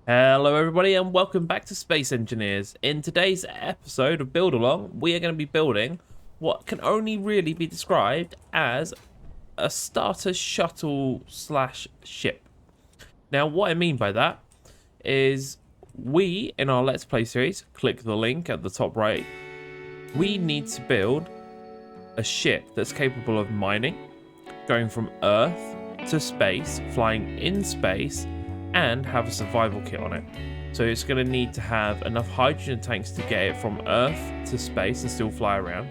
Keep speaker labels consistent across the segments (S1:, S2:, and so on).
S1: Hello everybody and welcome back to Space Engineers. In today's episode of Build Along, we are going to be building what can only really be described as a starter shuttle slash ship. Now what I mean by that is we, in our Let's Play series, click the link at the top right, we need to build a ship that's capable of mining, going from Earth to space, flying in space, and have a survival kit on it. So it's going to need to have enough hydrogen tanks to get it from Earth to space and still fly around.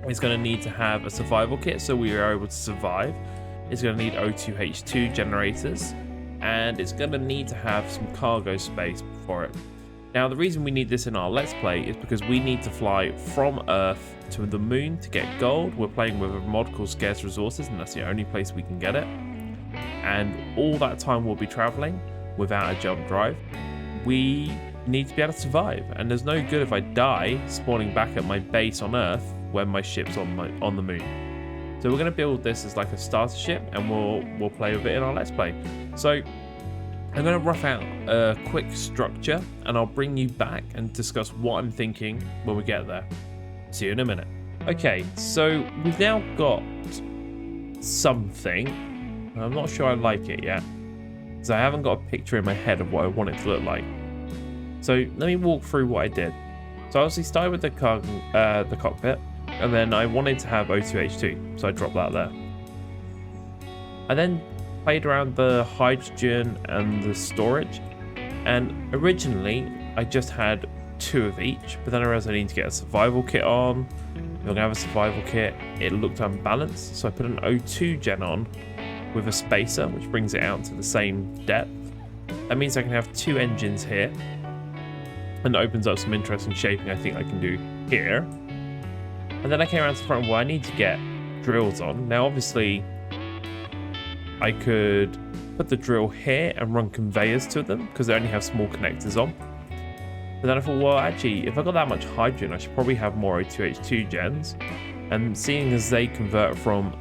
S1: It's going to need to have a survival kit so we are able to survive. It's going to need O2H2 generators, and it's going to need to have some cargo space for it. Now the reason we need this in our Let's Play is because we need to fly from Earth to the moon to get gold. We're playing with a mod called Scarce Resources, and that's the only place we can get it. And all that time we'll be traveling without a jump drive. We need to be able to survive, and there's no good if I die spawning back at my base on Earth when my ship's on the moon. So we're going to build this as like a starter ship, and we'll play with it in our Let's Play. So I'm going to rough out a quick structure, and I'll bring you back and discuss what I'm thinking when we get there. See you in a minute. Okay, so we've now got something. I'm not sure I like it yet, because I haven't got a picture in my head of what I want it to look like. So let me walk through what I did. So I obviously started with the cockpit, and then I wanted to have O2H2, so I dropped that there. I then played around the hydrogen and the storage, and originally I just had 2 of each, but then I realized I need to get a survival kit on. If I'm gonna have a survival kit, it looked unbalanced, so I put an O2 gen on with a spacer, which brings it out to the same depth. That means I can have 2 engines here, and opens up some interesting shaping I think I can do here. And then I came around to the front where I need to get drills on. Now obviously I could put the drill here and run conveyors to them because they only have small connectors on. But then I thought, well actually if I got that much hydrogen I should probably have more O2H2 gens, and seeing as they convert from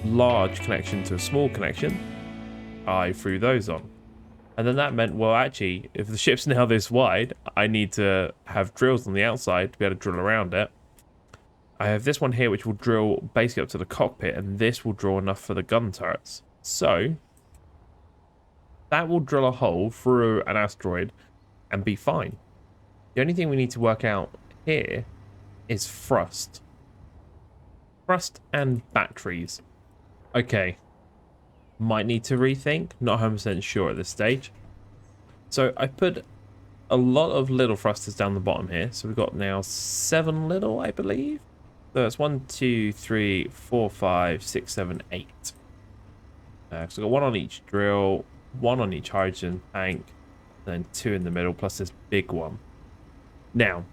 S1: large connection to a small connection, I threw those on. And then that meant, well actually if the ship's now this wide, I need to have drills on the outside to be able to drill around it. I have this one here which will drill basically up to the cockpit, and this will draw enough for the gun turrets. So that will drill a hole through an asteroid and be fine. The only thing we need to work out here is thrust and batteries. Okay, might need to rethink, not 100% sure at this stage. So I put a lot of little thrusters down the bottom here, so we've got now 7 little, I believe. So it's 1, 2, 3, 4, 5, 6, 7, 8. So I've got 1 on each drill, 1 on each hydrogen tank, and then 2 in the middle, plus this big one. Now,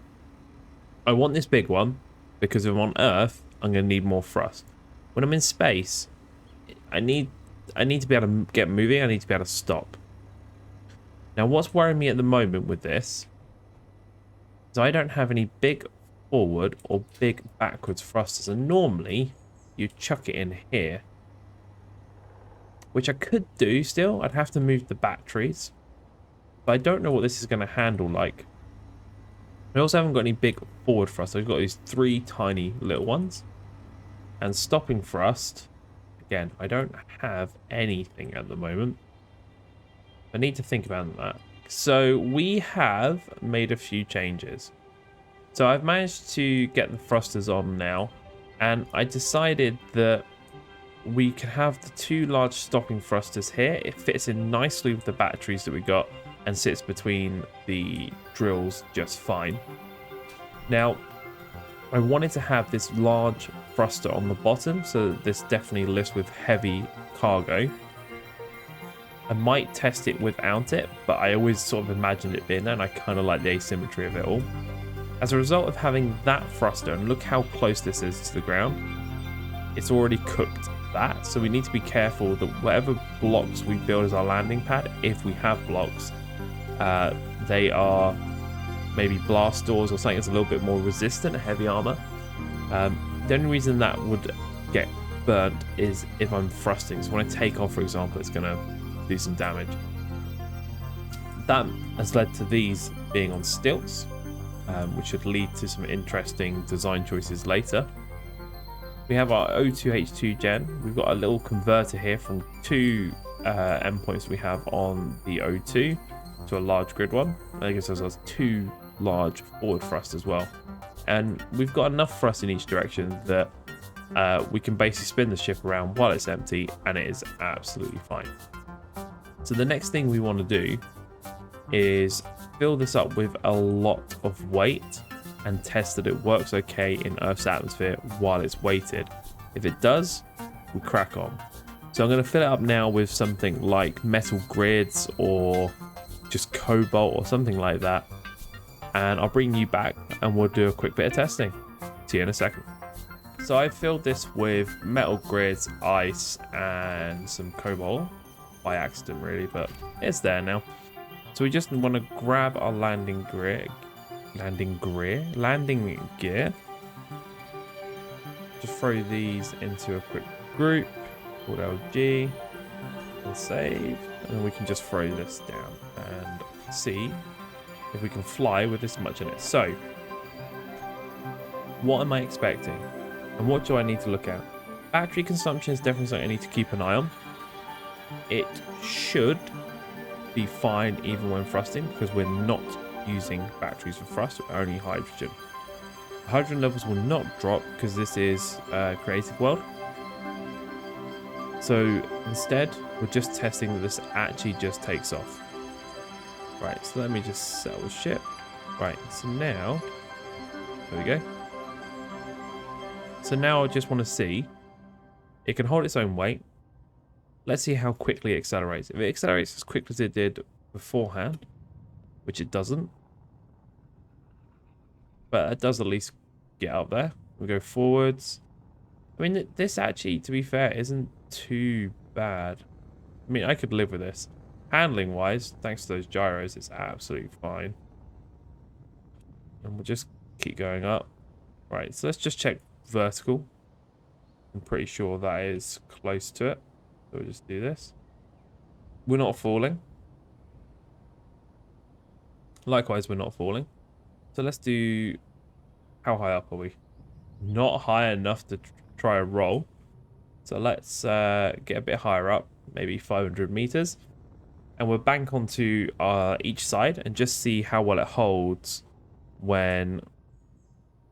S1: I want this big one because if I'm on Earth, I'm going to need more thrust. When I'm in space, I need to be able to get moving. I need to be able to stop. Now, what's worrying me at the moment with this is I don't have any big forward or big backwards thrusters. And normally, you chuck it in here, which I could do still. I'd have to move the batteries. But I don't know what this is going to handle like. I also haven't got any big forward thrust. I've got these 3 tiny little ones. And stopping thrust, again, I don't have anything at the moment. I need to think about that. So we have made a few changes. So I've managed to get the thrusters on now, and I decided that we can have the 2 large stopping thrusters here. It fits in nicely with the batteries that we got and sits between the drills just fine. Now, I wanted to have this large thruster on the bottom, so this definitely lifts with heavy cargo. I might test it without it, but I always sort of imagined it being there, and I kind of like the asymmetry of it all. As a result of having that thruster, and look how close this is to the ground, it's already cooked that, so we need to be careful that whatever blocks we build as our landing pad, if we have blocks, they are maybe blast doors or something that's a little bit more resistant to heavy armor. The only reason that would get burnt is if I'm thrusting. So when I take off, for example, it's going to do some damage. That has led to these being on stilts, which should lead to some interesting design choices later. We have our O2H2 gen. We've got a little converter here from two endpoints we have on the O2 to a large grid one. I guess there's two large forward thrust as well. And we've got enough thrust in each direction that we can basically spin the ship around while it's empty, and it is absolutely fine. So the next thing we want to do is fill this up with a lot of weight and test that it works okay in Earth's atmosphere while it's weighted. If it does, we crack on. So I'm going to fill it up now with something like metal grids or just cobalt or something like that. And I'll bring you back and we'll do a quick bit of testing. See you in a second. So I filled this with metal grids, ice, and some cobalt. By accident really, but it's there now. So we just want to grab our landing gear. Just throw these into a quick group called LG and save, and then we can just throw this down and see if we can fly with this much in it. So what am I expecting and what do I need to look at? Battery consumption is definitely something I need to keep an eye on. It should be fine even when thrusting because we're not using batteries for thrust, only hydrogen. Hydrogen levels will not drop because this is creative world. So instead we're just testing that this actually just takes off. Right, so let me just settle the ship. Right, so now there we go. So now I just want to see it can hold its own weight. Let's see how quickly it accelerates. If it accelerates as quickly as it did beforehand, which it doesn't, but it does at least get up there. We go forwards. I mean, this actually, to be fair, isn't too bad. I mean, I could live with this. Handling wise, thanks to those gyros, it's absolutely fine. And we'll just keep going up. Right, so let's just check vertical. I'm pretty sure that is close to it. So we'll just do this. We're not falling. Likewise, we're not falling. So let's do... How high up are we? Not high enough to try a roll. So let's get a bit higher up, maybe 500 meters. And we'll bank onto each side and just see how well it holds when...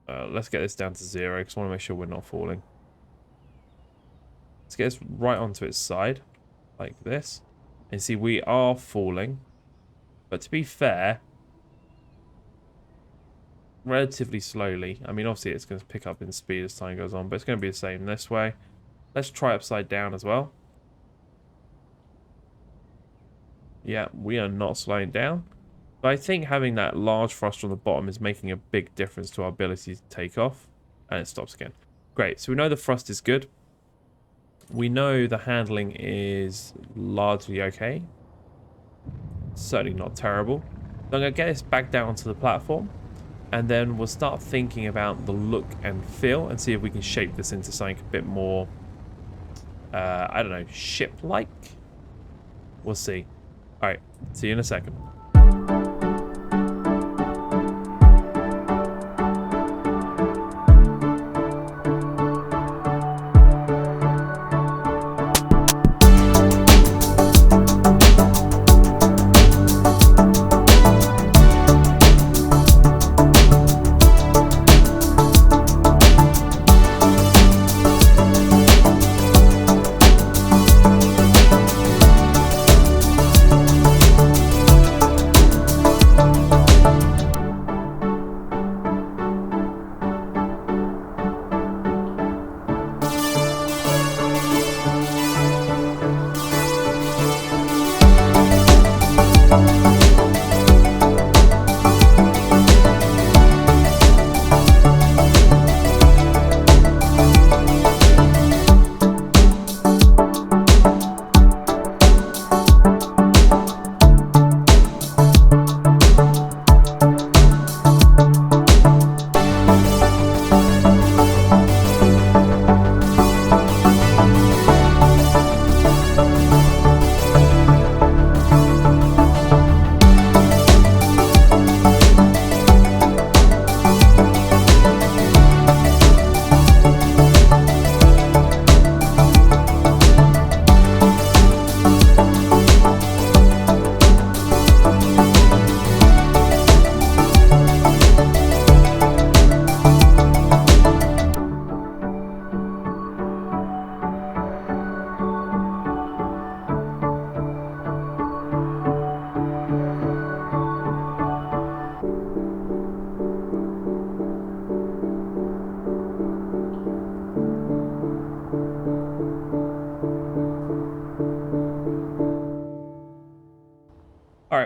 S1: let's get this down to 0 because I want to make sure we're not falling. Let's get this right onto its side, like this. And see, we are falling. But to be fair, relatively slowly. I mean, obviously it's going to pick up in speed as time goes on, but it's going to be the same this way. Let's try upside down as well. Yeah, we are not slowing down. But I think having that large thruster on the bottom is making a big difference to our ability to take off. And it stops again. Great, so we know the thrust is good. We know the handling is largely okay. Certainly not terrible. So I'm going to get this back down to the platform. And then we'll start thinking about the look and feel and see if we can shape this into something a bit more, I don't know, ship-like? We'll see. Alright, see you in a second.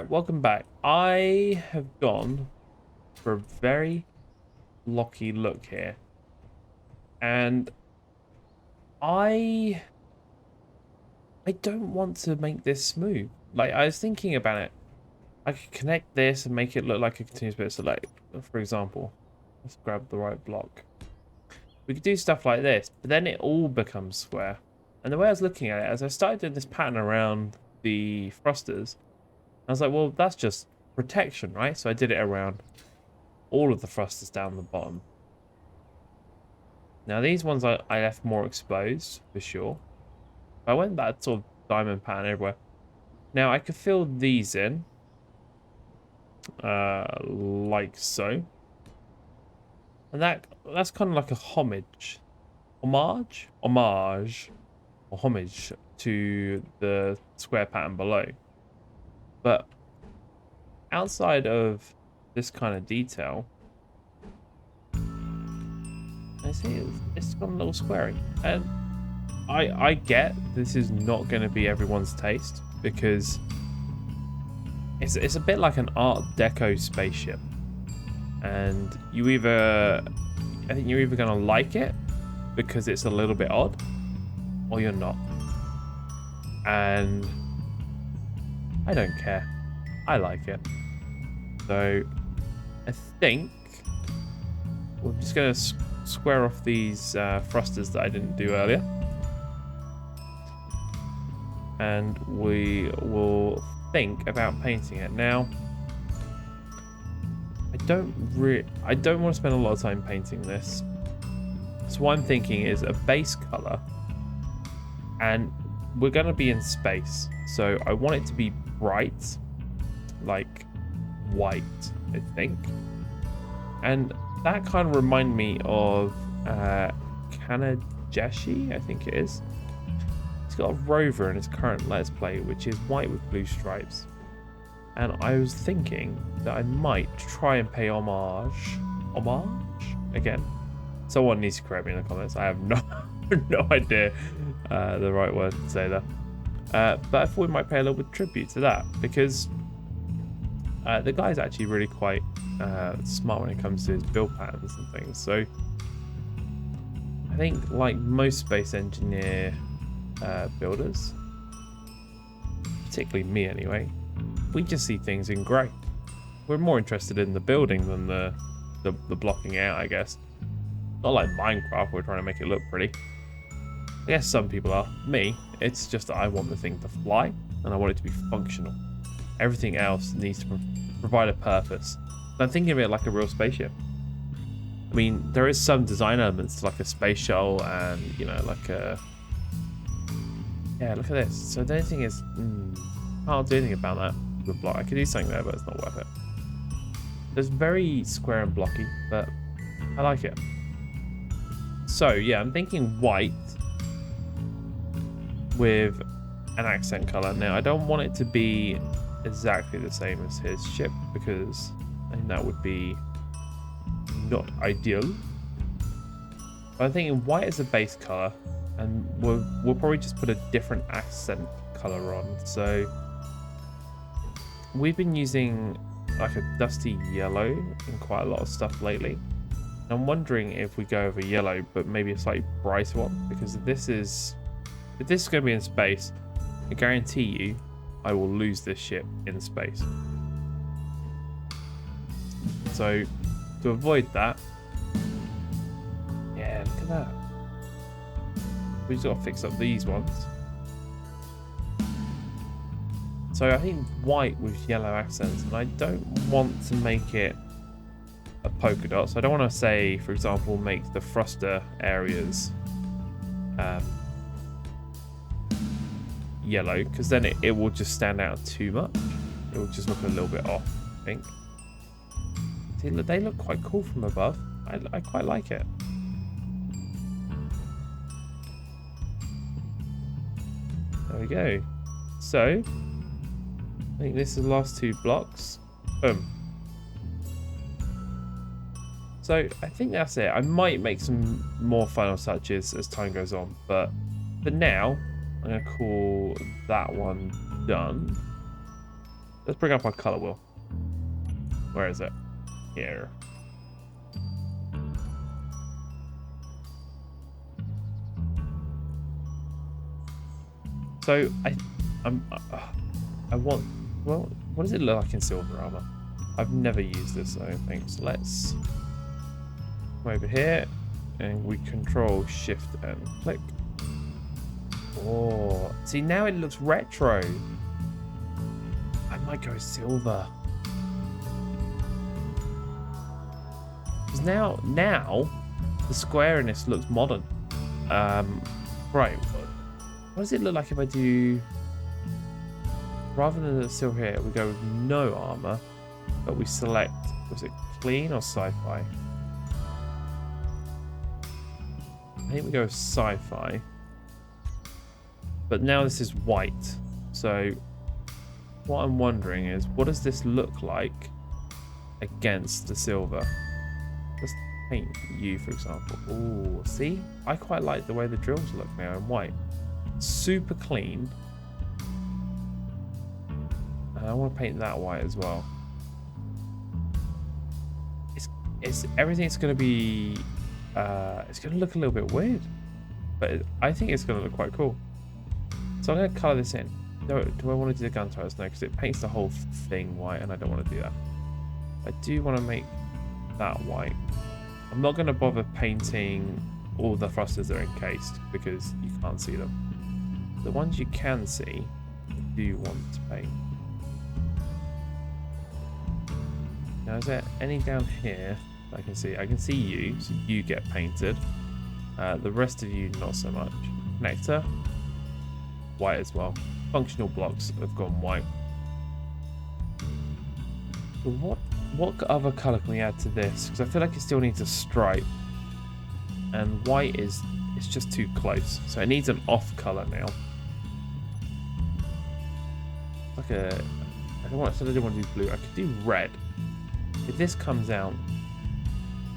S1: Alright, welcome back. I have gone for a very blocky look here. And I don't want to make this smooth. Like, I was thinking about it. I could connect this and make it look like a continuous bit. So, like, for example, let's grab the right block. We could do stuff like this, but then it all becomes square. And the way I was looking at it, as I started doing this pattern around the thrusters, I was like, well, that's just protection, right? So I did it around all of the thrusters down the bottom. Now, these ones I left more exposed, for sure. I went that sort of diamond pattern everywhere. Now, I could fill these in, like so. And that's kind of like a homage to the square pattern below. But outside of this kind of detail, I see it's got a little squaring. And I get this is not going to be everyone's taste, because it's a bit like an Art Deco spaceship. And I think you're either going to like it because it's a little bit odd, or you're not. And I don't care. I like it. So I think we're just going to square off these thrusters that I didn't do earlier. And we will think about painting it. Now, I don't want to spend a lot of time painting this. So what I'm thinking is a base color, and we're going to be in space. So I want it to be bright, like white, I think. And that kind of reminded me of Kanajeshi, I think it is. He's got a rover in his current Let's Play, which is white with blue stripes. And I was thinking that I might try and pay homage again. Someone needs to correct me in the comments. I have no idea the right word to say there. But I thought we might pay a little bit of tribute to that, because the guy's actually really quite smart when it comes to his build patterns and things. So I think, like most space engineer builders, particularly me anyway, we just see things in grey. We're more interested in the building than the blocking out, I guess. Not like Minecraft, we're trying to make it look pretty. I guess some people are. Me, it's just that I want the thing to fly, and I want it to be functional. Everything else needs to provide a purpose. I'm thinking of it like a real spaceship. I mean, there is some design elements like a space shuttle, and, you know, like a... Yeah, look at this. So the only thing is, can't do anything about that with the block. I could do something there, but it's not worth it. It's very square and blocky, but I like it. So yeah, I'm thinking white with an accent color. Now, I don't want it to be exactly the same as his ship, because I think that would be not ideal. But I'm thinking white as a base color, and we'll probably just put a different accent color on. So we've been using like a dusty yellow in quite a lot of stuff lately. And I'm wondering if we go over yellow, but maybe a slightly brighter one, because if this is going to be in space, I guarantee you I will lose this ship in space. So to avoid that, yeah, look at that. We just got to fix up these ones. So I think white with yellow accents, and I don't want to make it a polka dot. So I don't want to say, for example, make the thruster areas yellow, because then it will just stand out too much. It will just look a little bit off, I think. See, they look quite cool from above. I quite like it. There we go. So I think this is the last two blocks. Boom. So I think that's it. I might make some more final touches as time goes on, but for now, I'm going to call that one done. Let's bring up our color wheel. Where is it? Here. So I want, well, what does it look like in silver armor? I've never used this, I don't think. So let's come over here and we control shift and click. Oh, see, now it looks retro. I might go silver. Because now the squareness looks modern. Right. What does it look like if I do, rather than the silver here, we go with no armor, but we select, was it clean or sci-fi? I think we go with sci-fi. But now this is white. So what I'm wondering is, what does this look like against the silver? Let's paint you, for example. Oh, see? I quite like the way the drills look now in white. Super clean. And I want to paint that white as well. It's everything's going to be it's going to look a little bit weird, but I think it's going to look quite cool. So I'm going to color this in. Do I want to do the gun tires? No, because it paints the whole thing white, and I don't want to do that. I do want to make that white. I'm not going to bother painting all the thrusters that are encased because you can't see them. The ones you can see, I do want to paint. Now, is there any down here I can see? I can see you, so you get painted. The rest of you, not so much. Connector, white as well. Functional blocks have gone white. But what other colour can we add to this? Because I feel like it still needs a stripe. And white is, it's just too close. So it needs an off colour now. Like a, I don't want to do blue. I could do red. If this comes out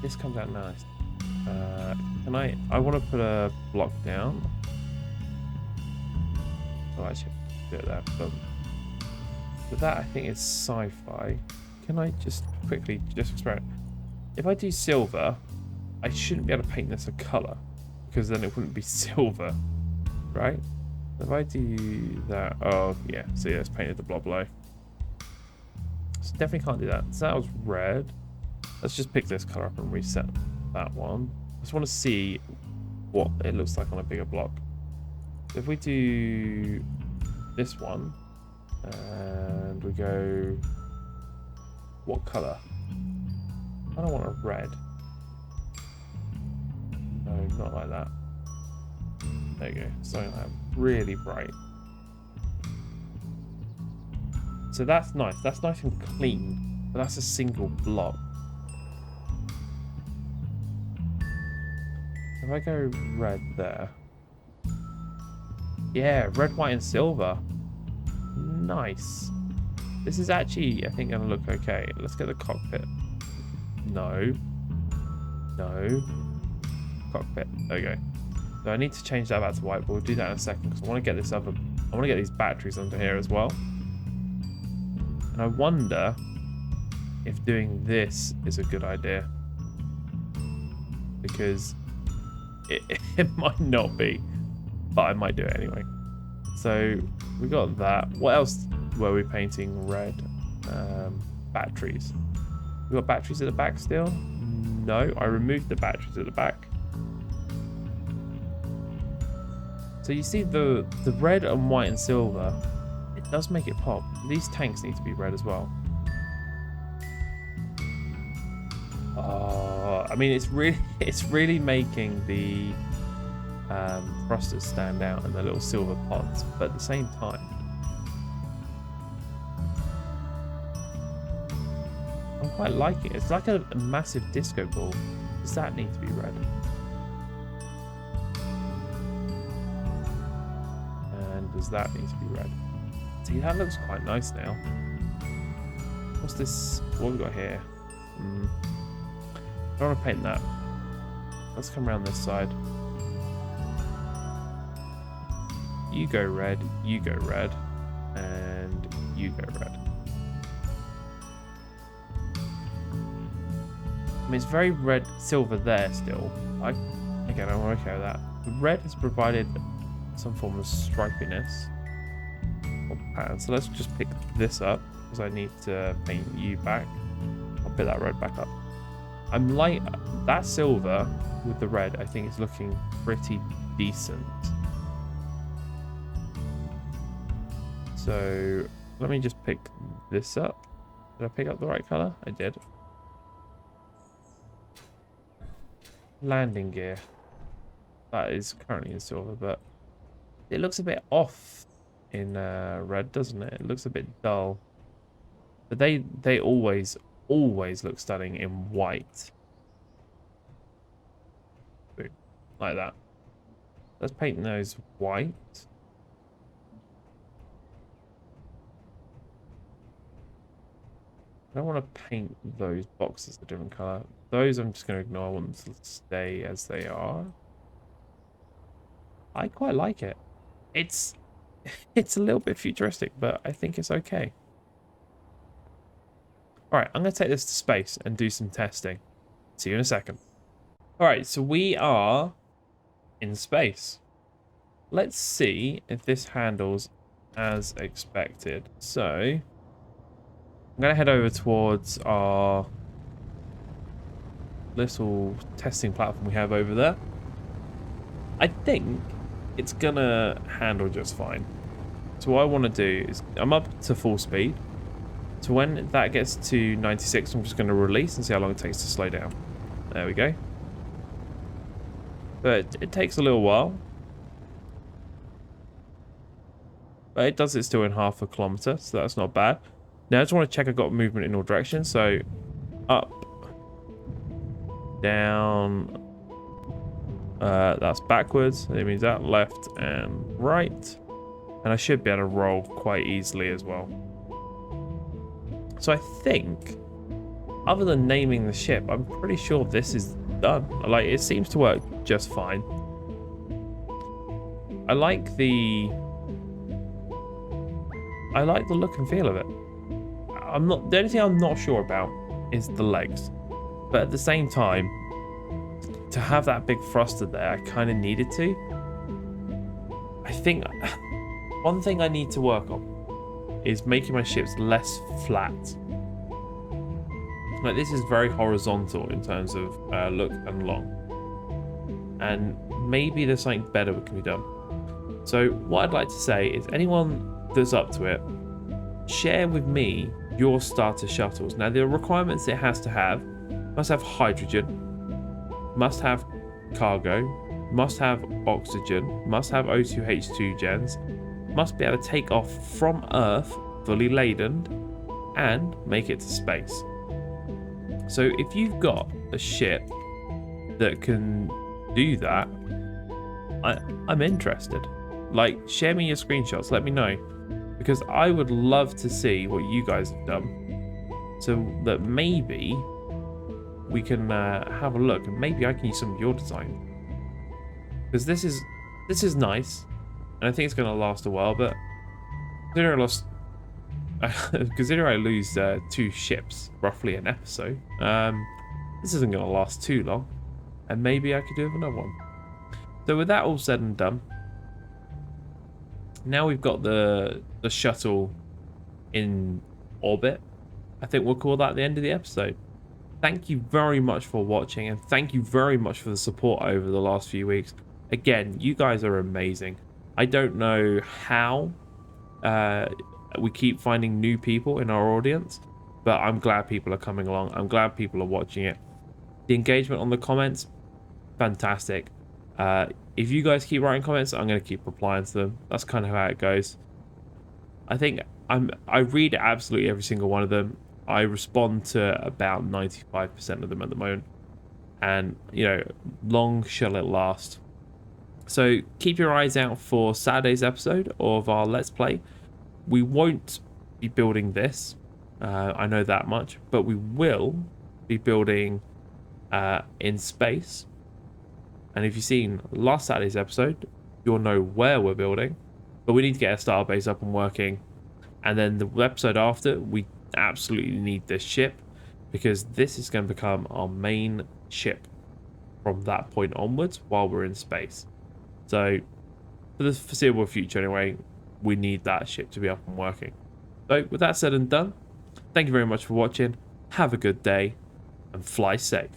S1: nice. Can I want to put a block down. Oh, actually, do it there. But that I think is sci-fi. Can I just quickly experiment? If I do silver, I shouldn't be able to paint this a color because then it wouldn't be silver, right? If I do that, oh yeah, see, it's painted the blob below. So definitely can't do that. So that was red. Let's just pick this color up and reset that one. I just want to see what it looks like on a bigger block. If we do this one and we go, what color? I don't want a red. No, not like that. There you go. Something like that. Really bright. So that's nice. That's nice and clean. But that's a single block. If I go red there. Yeah, red, white, and silver. Nice. This is actually, I think, going to look okay. Let's get the cockpit. No. No. Cockpit. There we go. So I need to change that back to white, but we'll do that in a second because I want to get this other. I want to get these batteries under here as well. And I wonder if doing this is a good idea because it might not be, but I might do it anyway. So we got that. What else were we painting red? Batteries. We got batteries at the back still? No, I removed the batteries at the back. So you see the red and white and silver, it does make it pop. These tanks need to be red as well. Oh, I mean, it's really making the thrusters stand out and the little silver pods, but at the same time, I'm quite liking it. It's like a massive disco ball. Does that need to be red? And does that need to be red? See, that looks quite nice now. What's this? What have we got here? I don't want to paint that. Let's come around this side. You go red, and you go red. mean, it's very red, silver there still. Again, I'm okay with that. The red has provided some form of stripiness or pattern. So let's just pick this up because I need to paint you back. I'll pick that red back up. I'm like that silver with the red. I think it's looking pretty decent. So let me just pick this up. Did I pick up the right color? I did. Landing gear. That is currently in silver, but it looks a bit off in red, doesn't it? It looks a bit dull. But they always look stunning in white. Boom. Like that. Let's paint those white. I don't want to paint those boxes a different color. Those I'm just going to ignore. I want them to stay as they are. I quite like it. It's a little bit futuristic, but I think it's okay. Alright, I'm going to take this to space and do some testing. See you in a second. Alright, so we are in space. Let's see if this handles as expected. So, I'm going to head over towards our little testing platform we have over there. I think it's going to handle just fine. So what I want to do is, I'm up to full speed. So when that gets to 96, I'm just going to release and see how long it takes to slow down. There we go. But it takes a little while. But it does it still in half a kilometer, so that's not bad. Now I just want to check I've got movement in all directions. So up, down, that's backwards. It means that left and right. And I should be able to roll quite easily as well. So I think, other than naming the ship, I'm pretty sure this is done. Like, it seems to work just fine. I like the look and feel of it. The only thing I'm not sure about is the legs. But at the same time, to have that big thruster there, I kind of needed to. I think one thing I need to work on is making my ships less flat. Like, this is very horizontal in terms of look and long. And maybe there's something better that can be done. So what I'd like to say is, anyone that's up to it, share with me your starter shuttles. Now, the requirements it has to have: must have hydrogen, must have cargo, must have oxygen, must have O2H2 gens, must be able to take off from Earth fully laden, and make it to space. So if you've got a ship that can do that, I'm interested. Like, share me your screenshots, let me know, because I would love to see what you guys have done, so that maybe we can have a look, and maybe I can use some of your design, because this is nice, and I think it's going to last a while. But considering I lose 2 ships roughly an episode, this isn't going to last too long, and maybe I could do another one. So with that all said and done, now we've got the shuttle in orbit, I think we'll call that the end of the episode. Thank you very much for watching, and thank you very much for the support over the last few weeks. Again, you guys are amazing. I don't know how we keep finding new people in our audience, but I'm glad people are coming along. I'm glad people are watching it. The engagement on the comments, fantastic. If you guys keep writing comments, I'm going to keep replying to them. That's kind of how it goes. I think I read absolutely every single one of them. I respond to about 95% of them at the moment. And, you know, long shall it last. So keep your eyes out for Saturday's episode of our Let's Play. We won't be building this, I know that much, but we will be building in space. And if you've seen last Saturday's episode, you'll know where we're building. But we need to get our starbase up and working. And then the episode after, we absolutely need this ship. because this is going to become our main ship from that point onwards while we're in space. So for the foreseeable future anyway, we need that ship to be up and working. So with that said and done, thank you very much for watching, have a good day, and fly safe.